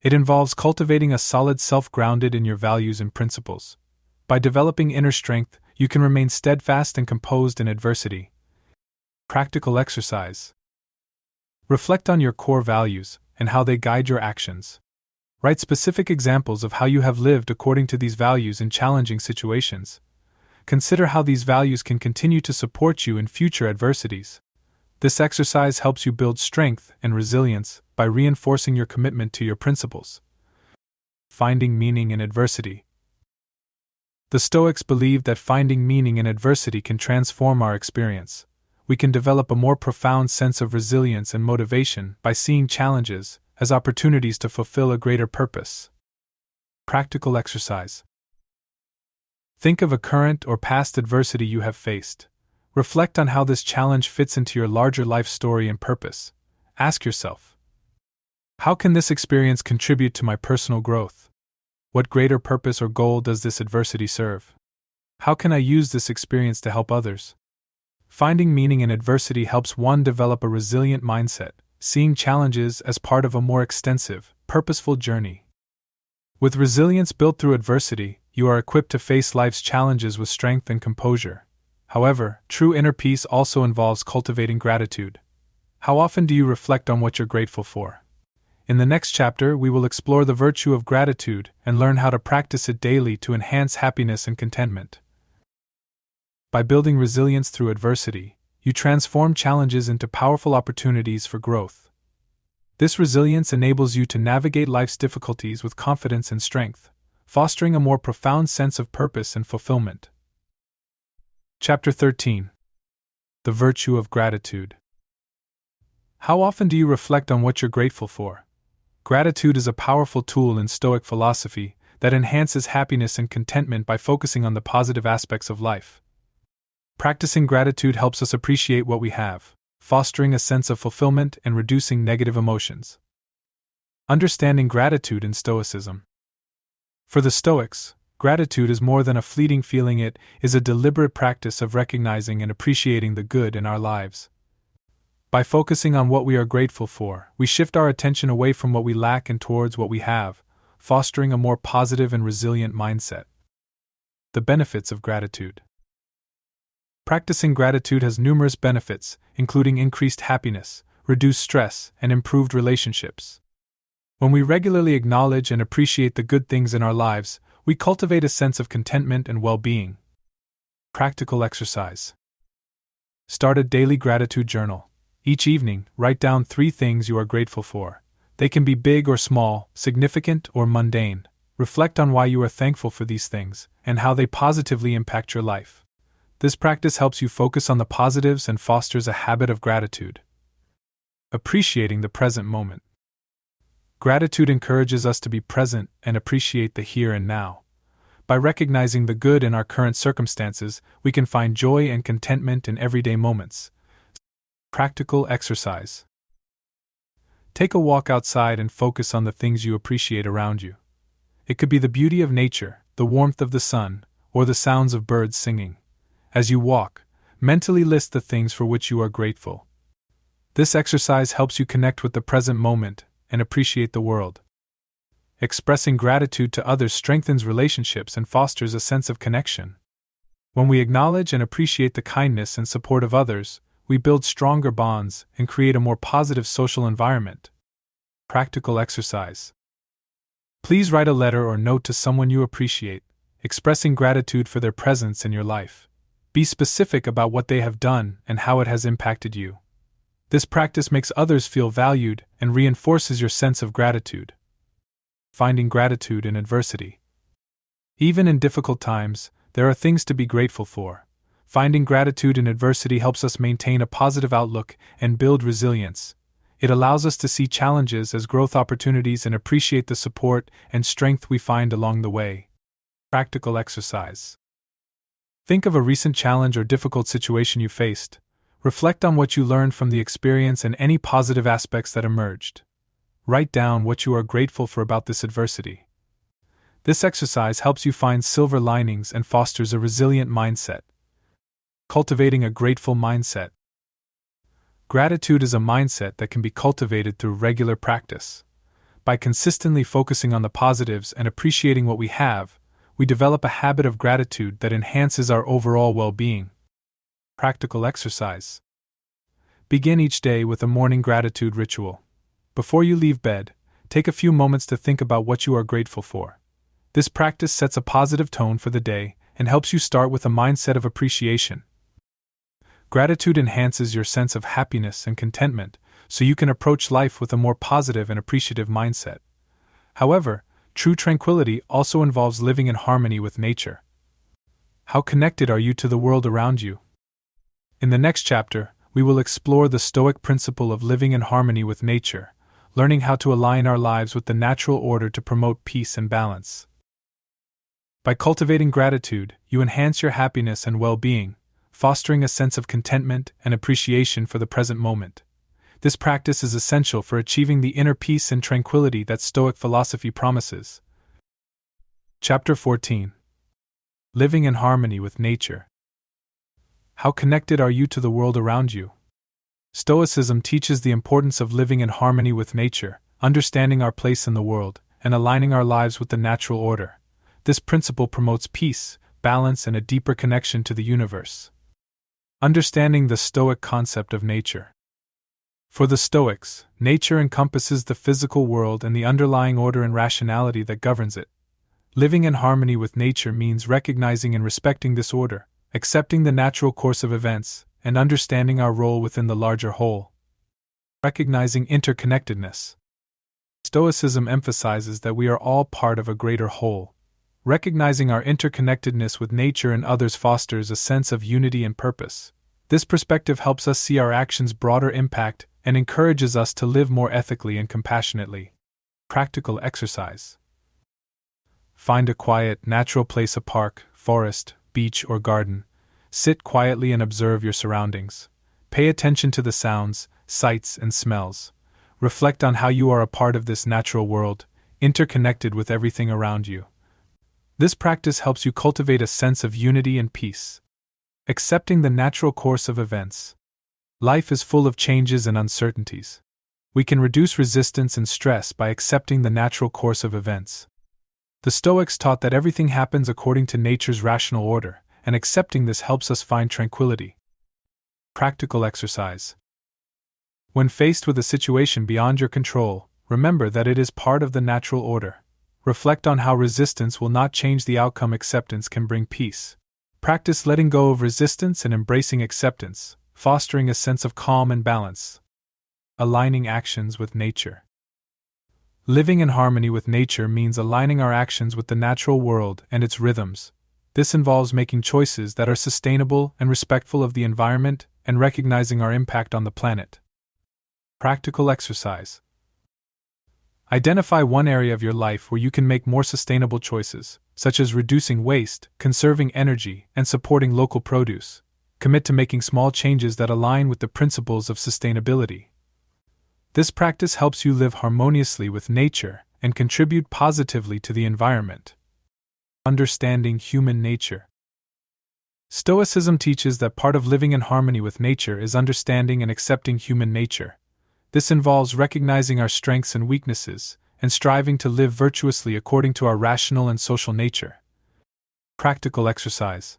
Speaker 1: It involves cultivating a solid self grounded in your values and principles. By developing inner strength, you can remain steadfast and composed in adversity. Practical exercise. Reflect on your core values and how they guide your actions. Write specific examples of how you have lived according to these values in challenging situations. Consider how these values can continue to support you in future adversities. This exercise helps you build strength and resilience by reinforcing your commitment to your principles. Finding meaning in adversity. The Stoics believe that finding meaning in adversity can transform our experience. We can develop a more profound sense of resilience and motivation by seeing challenges as opportunities to fulfill a greater purpose. Practical exercise. Think of a current or past adversity you have faced. Reflect on how this challenge fits into your larger life story and purpose. Ask yourself, how can this experience contribute to my personal growth? What greater purpose or goal does this adversity serve? How can I use this experience to help others? Finding meaning in adversity helps one develop a resilient mindset, seeing challenges as part of a more extensive, purposeful journey. With resilience built through adversity, you are equipped to face life's challenges with strength and composure. However, true inner peace also involves cultivating gratitude. How often do you reflect on what you're grateful for? In the next chapter, we will explore the virtue of gratitude and learn how to practice it daily to enhance happiness and contentment. By building resilience through adversity, you transform challenges into powerful opportunities for growth. This resilience enables you to navigate life's difficulties with confidence and strength, fostering a more profound sense of purpose and fulfillment. Chapter 13. The Virtue of Gratitude. How often do you reflect on what you're grateful for? Gratitude is a powerful tool in Stoic philosophy that enhances happiness and contentment by focusing on the positive aspects of life. Practicing gratitude helps us appreciate what we have, fostering a sense of fulfillment and reducing negative emotions. Understanding gratitude in Stoicism. For the Stoics, gratitude is more than a fleeting feeling, it is a deliberate practice of recognizing and appreciating the good in our lives. By focusing on what we are grateful for, we shift our attention away from what we lack and towards what we have, fostering a more positive and resilient mindset. The benefits of gratitude. Practicing gratitude has numerous benefits, including increased happiness, reduced stress, and improved relationships. When we regularly acknowledge and appreciate the good things in our lives, we cultivate a sense of contentment and well-being. Practical exercise. Start a daily gratitude journal. Each evening, write down 3 things you are grateful for. They can be big or small, significant or mundane. Reflect on why you are thankful for these things, and how they positively impact your life. This practice helps you focus on the positives and fosters a habit of gratitude. Appreciating the present moment. Gratitude encourages us to be present and appreciate the here and now. By recognizing the good in our current circumstances, we can find joy and contentment in everyday moments. Practical exercise. Take a walk outside and focus on the things you appreciate around you. It could be the beauty of nature, the warmth of the sun, or the sounds of birds singing. As you walk, mentally list the things for which you are grateful. This exercise helps you connect with the present moment and appreciate the world. Expressing gratitude to others strengthens relationships and fosters a sense of connection. When we acknowledge and appreciate the kindness and support of others, we build stronger bonds and create a more positive social environment. Practical exercise. Please write a letter or note to someone you appreciate, expressing gratitude for their presence in your life. Be specific about what they have done and how it has impacted you. This practice makes others feel valued and reinforces your sense of gratitude. Finding gratitude in adversity. Even in difficult times, there are things to be grateful for. Finding gratitude in adversity helps us maintain a positive outlook and build resilience. It allows us to see challenges as growth opportunities and appreciate the support and strength we find along the way. Practical exercise. Think of a recent challenge or difficult situation you faced. Reflect on what you learned from the experience and any positive aspects that emerged. Write down what you are grateful for about this adversity. This exercise helps you find silver linings and fosters a resilient mindset. Cultivating a grateful mindset. Gratitude is a mindset that can be cultivated through regular practice. By consistently focusing on the positives and appreciating what we have, we develop a habit of gratitude that enhances our overall well-being. Practical exercise. Begin each day with a morning gratitude ritual. Before you leave bed, take a few moments to think about what you are grateful for. This practice sets a positive tone for the day and helps you start with a mindset of appreciation. Gratitude enhances your sense of happiness and contentment, so you can approach life with a more positive and appreciative mindset. However, true tranquility also involves living in harmony with nature. How connected are you to the world around you? In the next chapter, we will explore the Stoic principle of living in harmony with nature, learning how to align our lives with the natural order to promote peace and balance. By cultivating gratitude, you enhance your happiness and well-being, fostering a sense of contentment and appreciation for the present moment. This practice is essential for achieving the inner peace and tranquility that Stoic philosophy promises. Chapter 14. Living in harmony with nature. How connected are you to the world around you? Stoicism teaches the importance of living in harmony with nature, understanding our place in the world, and aligning our lives with the natural order. This principle promotes peace, balance, and a deeper connection to the universe. Understanding the Stoic concept of nature. For the Stoics, nature encompasses the physical world and the underlying order and rationality that governs it. Living in harmony with nature means recognizing and respecting this order, accepting the natural course of events, and understanding our role within the larger whole. Recognizing interconnectedness. Stoicism emphasizes that we are all part of a greater whole. Recognizing our interconnectedness with nature and others fosters a sense of unity and purpose. This perspective helps us see our actions' broader impact and encourages us to live more ethically and compassionately. Practical exercise. Find a quiet, natural place, a park, forest, beach, or garden. Sit quietly and observe your surroundings. Pay attention to the sounds, sights, and smells. Reflect on how you are a part of this natural world, interconnected with everything around you. This practice helps you cultivate a sense of unity and peace. Accepting the natural course of events. Life is full of changes and uncertainties. We can reduce resistance and stress by accepting the natural course of events. The Stoics taught that everything happens according to nature's rational order, and accepting this helps us find tranquility. Practical exercise. When faced with a situation beyond your control, remember that it is part of the natural order. Reflect on how resistance will not change the outcome. Acceptance can bring peace. Practice letting go of resistance and embracing acceptance, fostering a sense of calm and balance. Aligning actions with nature. Living in harmony with nature means aligning our actions with the natural world and its rhythms. This involves making choices that are sustainable and respectful of the environment and recognizing our impact on the planet. Practical exercise. Identify one area of your life where you can make more sustainable choices, such as reducing waste, conserving energy, and supporting local produce. Commit to making small changes that align with the principles of sustainability. This practice helps you live harmoniously with nature and contribute positively to the environment. Understanding human nature. Stoicism teaches that part of living in harmony with nature is understanding and accepting human nature. This involves recognizing our strengths and weaknesses, and striving to live virtuously according to our rational and social nature. Practical exercise.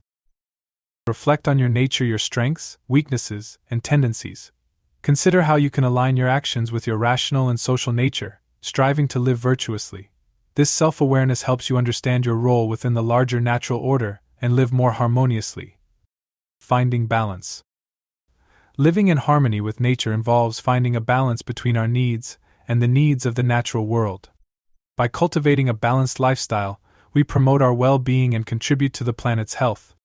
Speaker 1: Reflect on your nature, your strengths, weaknesses, and tendencies. Consider how you can align your actions with your rational and social nature, striving to live virtuously. This self-awareness helps you understand your role within the larger natural order and live more harmoniously. Finding balance. Living in harmony with nature involves finding a balance between our needs and the needs of the natural world. By cultivating a balanced lifestyle, we promote our well-being and contribute to the planet's health.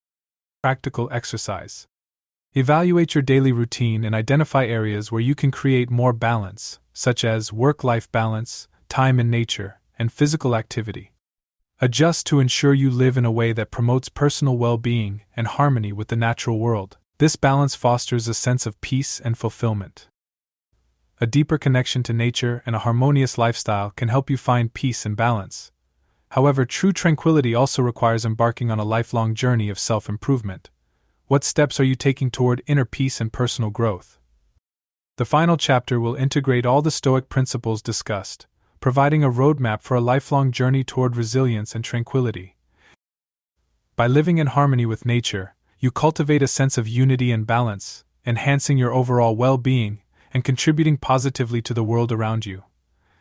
Speaker 1: Practical exercise. Evaluate your daily routine and identify areas where you can create more balance, such as work-life balance, time in nature, and physical activity. Adjust to ensure you live in a way that promotes personal well-being and harmony with the natural world. This balance fosters a sense of peace and fulfillment. A deeper connection to nature and a harmonious lifestyle can help you find peace and balance. However, true tranquility also requires embarking on a lifelong journey of self-improvement. What steps are you taking toward inner peace and personal growth? The final chapter will integrate all the Stoic principles discussed, providing a roadmap for a lifelong journey toward resilience and tranquility. By living in harmony with nature, you cultivate a sense of unity and balance, enhancing your overall well-being and contributing positively to the world around you.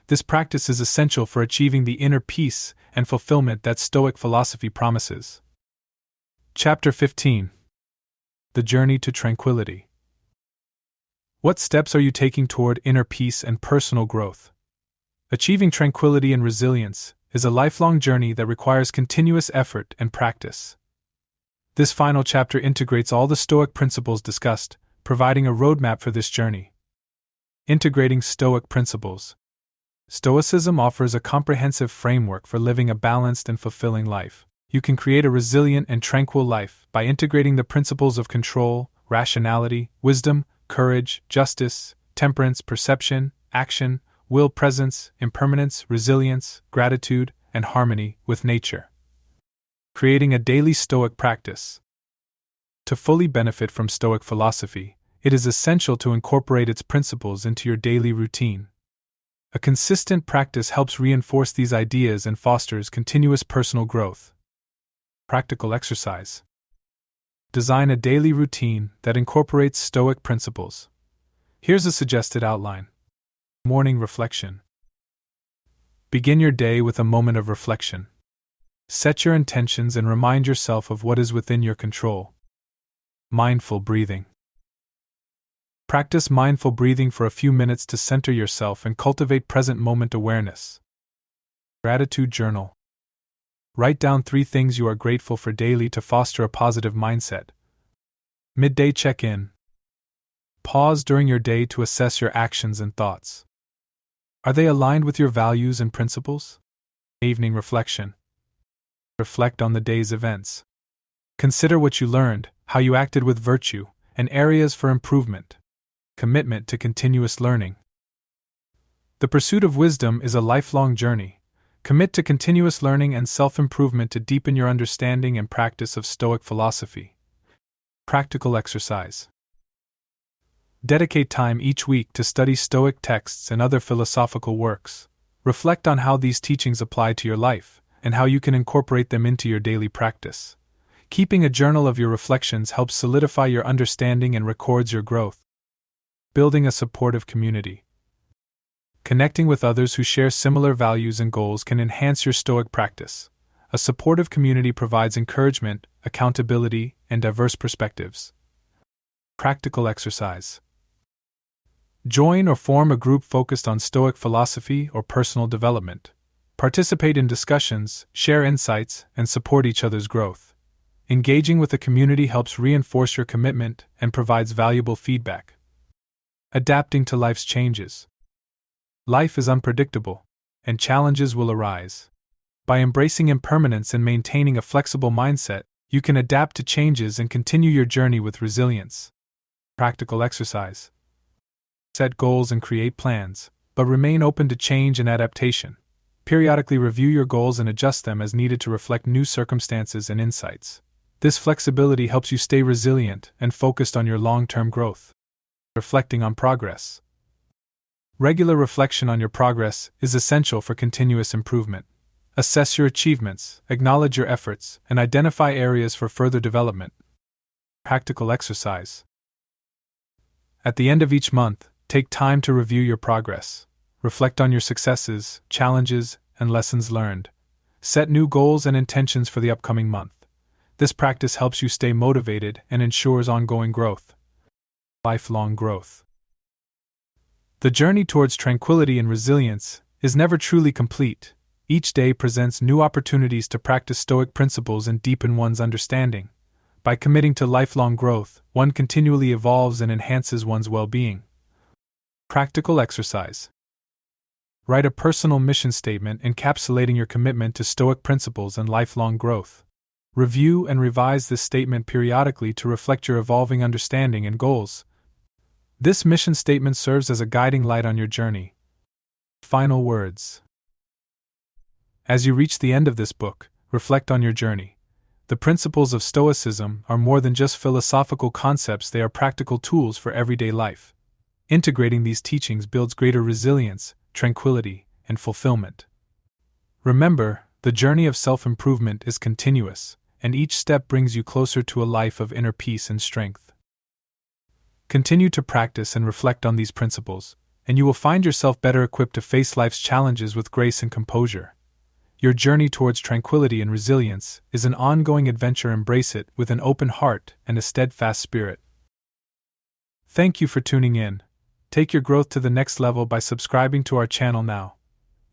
Speaker 1: This practice is essential for achieving the inner peace and fulfillment that Stoic philosophy promises. Chapter 15. The Journey to Tranquility. What steps are you taking toward inner peace and personal growth? Achieving tranquility and resilience is a lifelong journey that requires continuous effort and practice. This final chapter integrates all the Stoic principles discussed, providing a roadmap for this journey. Integrating Stoic principles. Stoicism offers a comprehensive framework for living a balanced and fulfilling life. You can create a resilient and tranquil life by integrating the principles of control, rationality, wisdom, courage, justice, temperance, perception, action, will, presence, impermanence, resilience, gratitude, and harmony with nature. Creating a daily Stoic practice. To fully benefit from Stoic philosophy, it is essential to incorporate its principles into your daily routine. A consistent practice helps reinforce these ideas and fosters continuous personal growth. Practical exercise. Design a daily routine that incorporates Stoic principles. Here's a suggested outline. Morning reflection. Begin your day with a moment of reflection. Set your intentions and remind yourself of what is within your control. Mindful breathing. Practice mindful breathing for a few minutes to center yourself and cultivate present moment awareness. Gratitude journal. Write down 3 things you are grateful for daily to foster a positive mindset. Midday check-in. Pause during your day to assess your actions and thoughts. Are they aligned with your values and principles? Evening reflection. Reflect on the day's events. Consider what you learned, how you acted with virtue, and areas for improvement. Commitment to continuous learning. The pursuit of wisdom is a lifelong journey. Commit to continuous learning and self-improvement to deepen your understanding and practice of Stoic philosophy. Practical exercise. Dedicate time each week to study Stoic texts and other philosophical works. Reflect on how these teachings apply to your life, and how you can incorporate them into your daily practice. Keeping a journal of your reflections helps solidify your understanding and records your growth. Building a supportive community. Connecting with others who share similar values and goals can enhance your Stoic practice. A supportive community provides encouragement, accountability, and diverse perspectives. Practical exercise. Join or form a group focused on Stoic philosophy or personal development. Participate in discussions, share insights, and support each other's growth. Engaging with a community helps reinforce your commitment and provides valuable feedback. Adapting to life's changes. Life is unpredictable, and challenges will arise. By embracing impermanence and maintaining a flexible mindset, you can adapt to changes and continue your journey with resilience. Practical exercise. Set goals and create plans, but remain open to change and adaptation. Periodically review your goals and adjust them as needed to reflect new circumstances and insights. This flexibility helps you stay resilient and focused on your long-term growth. Reflecting on progress. Regular reflection on your progress is essential for continuous improvement. Assess your achievements, acknowledge your efforts, and identify areas for further development. Practical exercise. At the end of each month, take time to review your progress. Reflect on your successes, challenges, and lessons learned. Set new goals and intentions for the upcoming month. This practice helps you stay motivated and ensures ongoing growth. Lifelong growth. The journey towards tranquility and resilience is never truly complete. Each day presents new opportunities to practice Stoic principles and deepen one's understanding. By committing to lifelong growth, one continually evolves and enhances one's well-being. Practical exercise. Write a personal mission statement encapsulating your commitment to Stoic principles and lifelong growth. Review and revise this statement periodically to reflect your evolving understanding and goals. This mission statement serves as a guiding light on your journey. Final words. As you reach the end of this book, reflect on your journey. The principles of Stoicism are more than just philosophical concepts, they are practical tools for everyday life. Integrating these teachings builds greater resilience, tranquility, and fulfillment. Remember, the journey of self-improvement is continuous, and each step brings you closer to a life of inner peace and strength. Continue to practice and reflect on these principles, and you will find yourself better equipped to face life's challenges with grace and composure. Your journey towards tranquility and resilience is an ongoing adventure. Embrace it with an open heart and a steadfast spirit. Thank you for tuning in. Take your growth to the next level by subscribing to our channel now.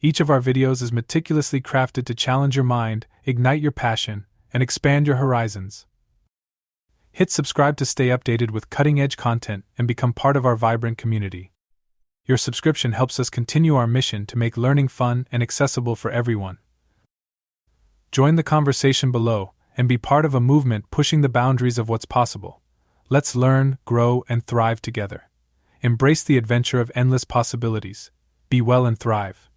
Speaker 1: Each of our videos is meticulously crafted to challenge your mind, ignite your passion, and expand your horizons. Hit subscribe to stay updated with cutting-edge content and become part of our vibrant community. Your subscription helps us continue our mission to make learning fun and accessible for everyone. Join the conversation below and be part of a movement pushing the boundaries of what's possible. Let's learn, grow, and thrive together. Embrace the adventure of endless possibilities. Be well and thrive.